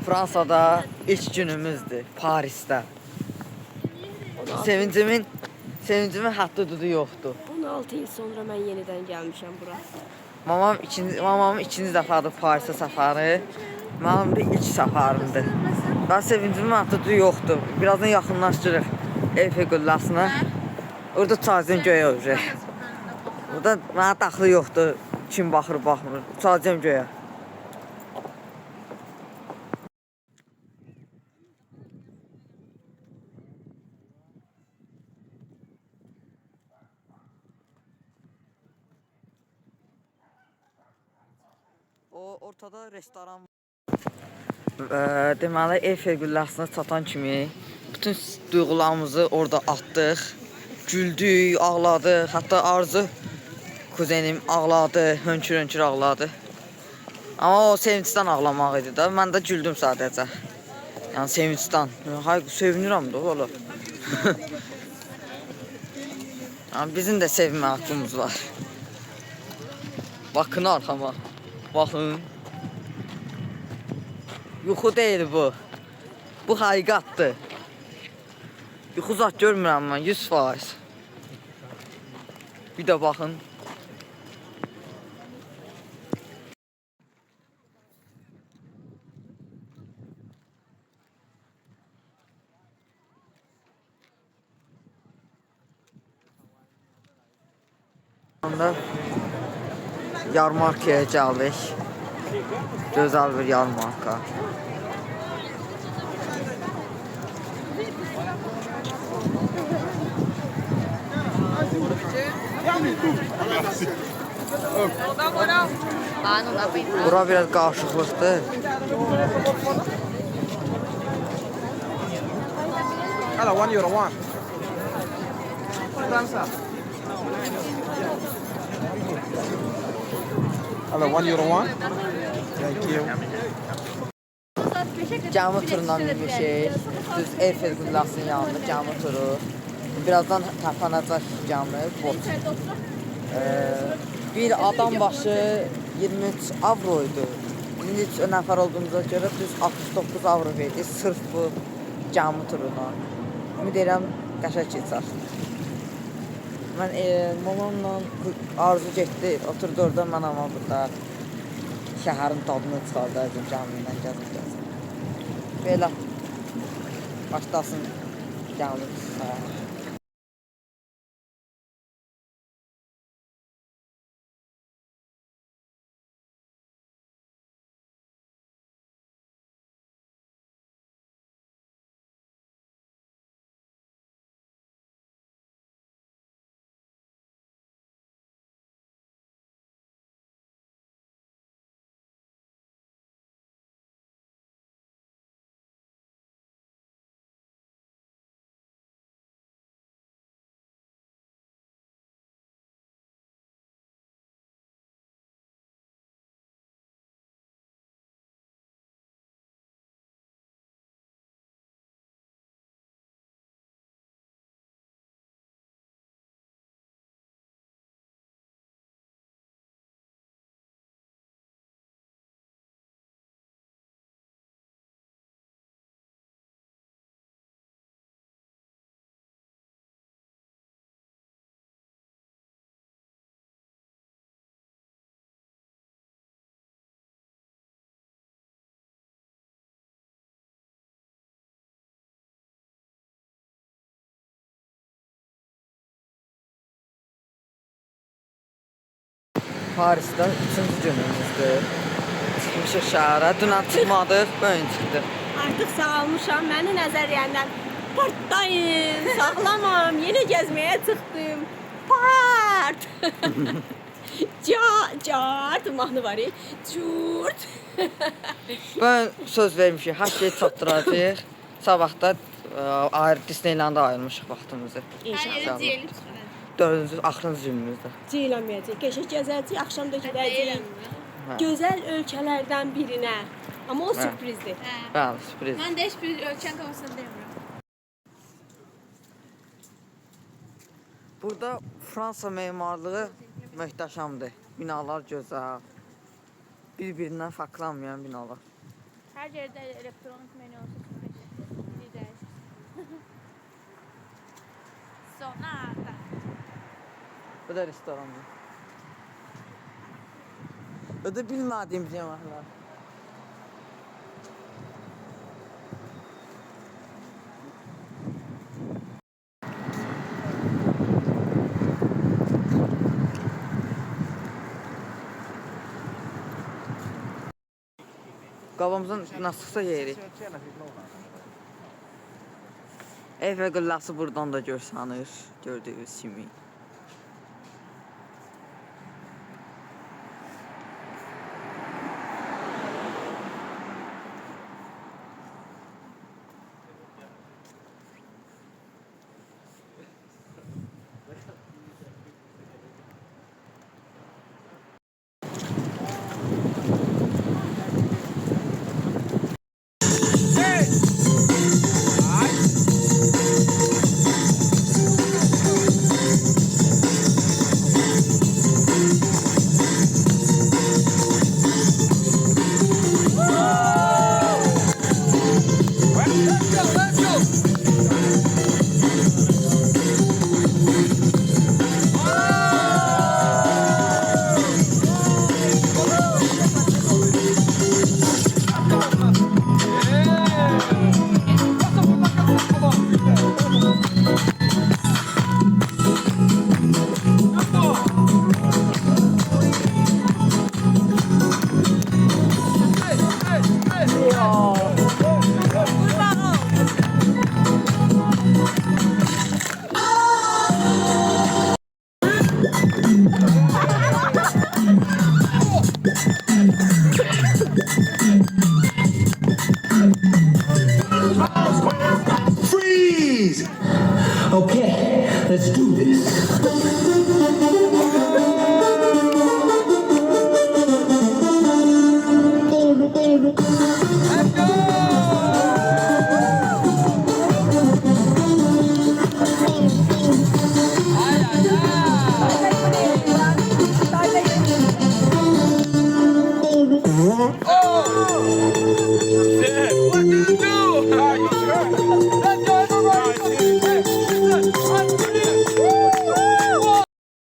Fransada ilk günümüzdür, Paris'te. Sevincimin haddi-hududu yoxdur. 16 il sonra mən yenidən gəlmişəm bura. Mamamın ikinci dəfədir Parisə səfəri. Mənim də ilk səfərimdir. Ben sevincimin haddi-hududu yoxdur. Birazdan yaxınlaşdırıq Eyfel qülləsinə. Orada uçacağım göyə olacaq. Burada mənə daxlı yoxdur. Kim baxır, baxmır. Uçacağım göyə. O ortada restoran var. Deməli Eyfel qülləsinə çatan kimi bütün duyğularımızı orada atdıq. Güldük, ağladıq. Hətta Arzu kuzenim ağladı, hönkür-hönkür ağladı. Amma o sevincdən ağlamaq idi da. Mən də güldüm sadəcə. Yəni sevincdən. Hayır, sevinirəm də oğlum. Yəni bizim də sevmə haqqımız var. Bakın arxama. Baxın. Yuxu deyil bu. Bu həqiqətdir. Yuxu zat görmürəm mən 100%. Bir də baxın. Yarmarkaya gəldik. Gözəl bir yarmarka. Bura biraz qarışıqlıqdır. Hello, €1. Hello, €1. Thank you. Gəmi turundan binmişik. Düz Eyfel qüləsinin yanında gəmi turu. Birazdan tərpənəcək gəmi, bot. Bir adam başı 23 avroydu. İndi 3 nəfər olduğumuza görə düz 69 avro verdi. Sırf bu gəmi turuna. Ümid edirəm qəşəng keçər. Mən mamamla Arzu getdi, oturdu orada, mən amma burada şəhərin dadını çıxardacağım gəmindən gəzəcəm. Belə başlasın gəmi. Paris'te 3-cü günümüzdür. Çıxmışıq şəhərə. Dünən çıxmadıq, bugün çıxdıq. Artıq sağalmışam. Məni nəzəriyyəndən partlayın, sağlamam, yeni gəzməyə çıxdım. Part! Cart mahnı var ya. Curt. Ben söz vermişik, hər şeyi çatdıracağıq. Sabah da Disneyland'a ayırmışıq vaxtımızı. İnşallah. 4-cü, axırıncı günümüzdür. Ceylanmayacaq. Qəşəng gəzəcəyik, axşam da gedəcəyik. Gözəl ölkələrdən birinə. Amma o sürprizdir. Bəli, sürpriz. Mən də heç bir ölkən konusunu demirəm. Burada Fransa memarlığı möhtəşəmdir. Binalar gözəl. Bir-birindən fərqlənməyən binalar. Her yerde elektronik menü olsa bir değişik. Sonata. Bu da restorandır. O da bilmediğim cemahlar. Qabamızın nasılsa yeri. Eyfel qüllası buradan da görsənir, gördüyünüz kimi. Freeze! Okay, let's do this.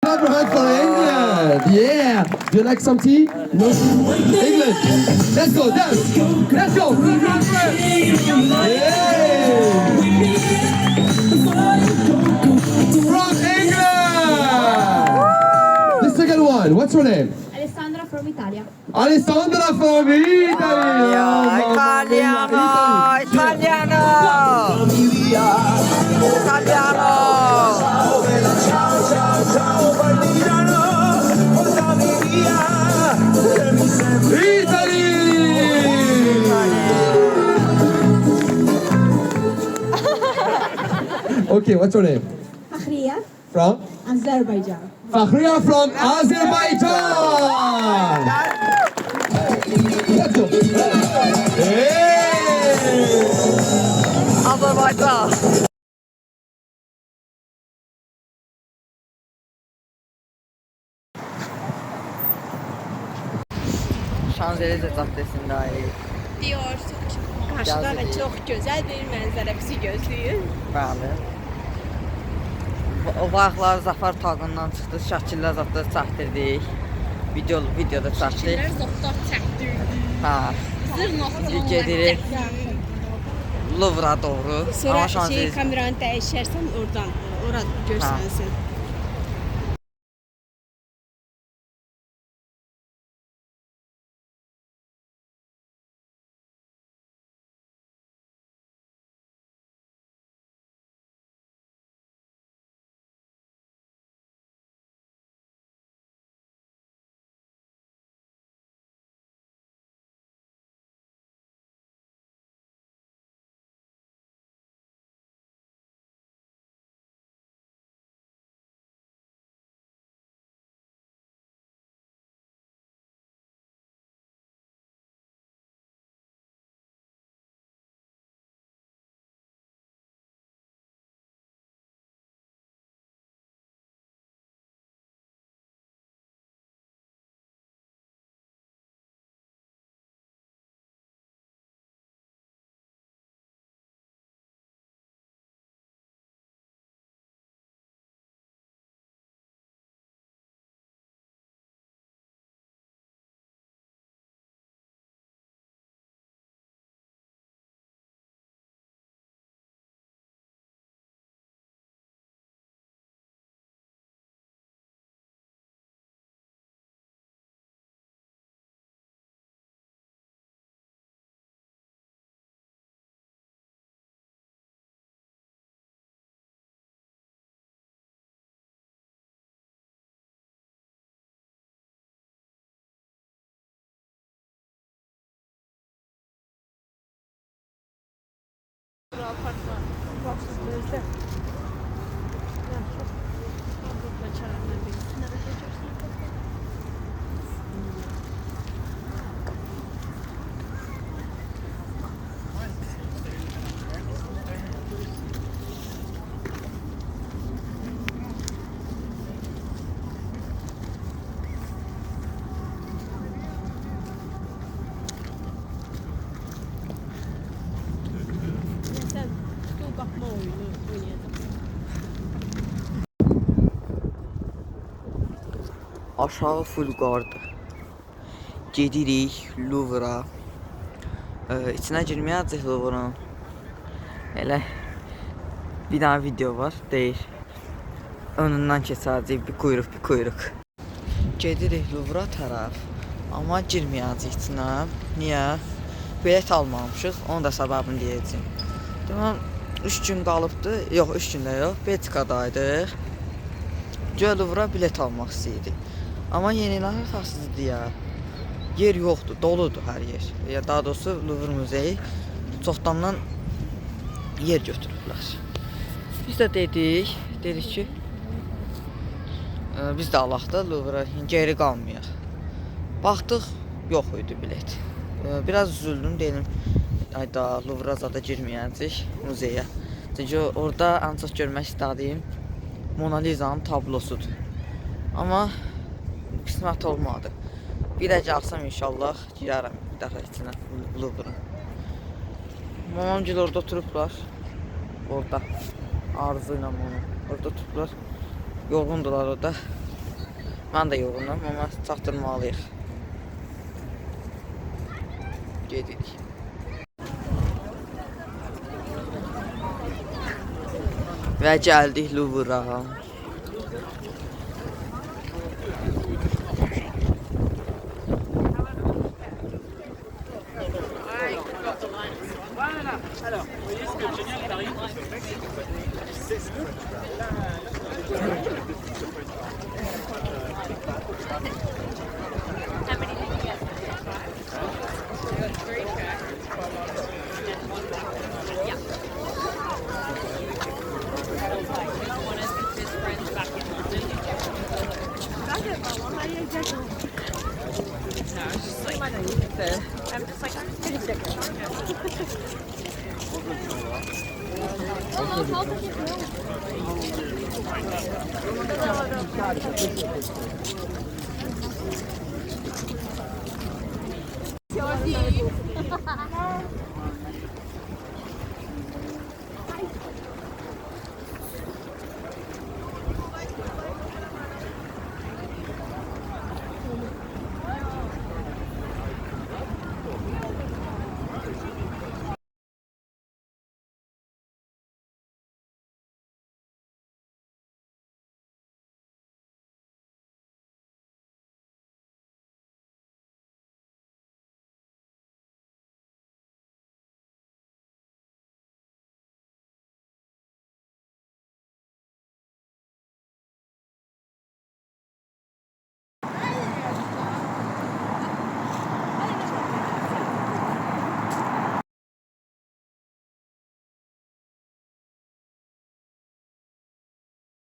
Clap your hands for England. Yeah. Do you like some tea? No. England. Let's go. Dance. Let's go. Yeah. From England. The second one. What's her name? Alessandra from Italia. Alessandra from Italy. Italiano, Italiano, Italiano. Okay, what's your name? Fakhriya, From? Azerbaijan. Fakhriya from Azerbaijan. Let's go. Hey! Azerbaycan. Şanzelize caddəsindəyik. Diyor. Qarşıda da Yazık. çox gözəl bir mənzərə bizi gözləyir. Bəli. O vaxtlar Zafar tağından çıxdı, şəkillər zətdə çəkdirdik. Videoda çəkdik. Zotlar çəkdirdi. Ha. Zır nokta. Gedirik Louvre doğru. Sonra Amma Şanzelize kameranı dəyişərsən oradan, ora görsənsin. apartman. Baksız gözde. Ya çok. Burada çaranlar benim. Nerede geçersin? Sen stul bakma oyunu oynayacaqsan. Aşağı full qardır. Gedirik Louvre-a. İçinə girməyəcək Louvre-un. Elə bir dənə video var, deyir. Önündən keçəcək bir quyruq. Gedirik Louvre tərəf. Amma girməyəcək içinə. Niyə? Bilet almamışıq, onun da səbəbini deyəcəm. Deməli 3 gün qalıbdı. Yox, 3 gündə yox. Belçikadaydıq. Louvre bilet almaq istəyirdik. Amma yeniləri xassız deyə yer yoxdur, doludur hər yer. Ya daha doğrusu Louvre muzeyi çoxdandan yer götürüblər. Biz də dedik ki, biz də alaq da Louvre geri qalmayaq. Baxdıq, yox idi bilet. Biraz üzüldüm, dedim, ayda Louvre zada girməyəcək muzeyə. Çünki orada ən çox görmək istədiyim Mona Lisa'nın tablosudur. Amma qismət olmadı. Bir də gəlsəm inşallah girərəm bir dəfə içinə Louvre-un. Mamamgil orada oturublar. Orada. Arzu ilə onu. Orada oturublar. Yorğundular orada. Mən də yorğunam, amma çatdırmalıyıq. Gedirik. Və gəldik Louvre-a.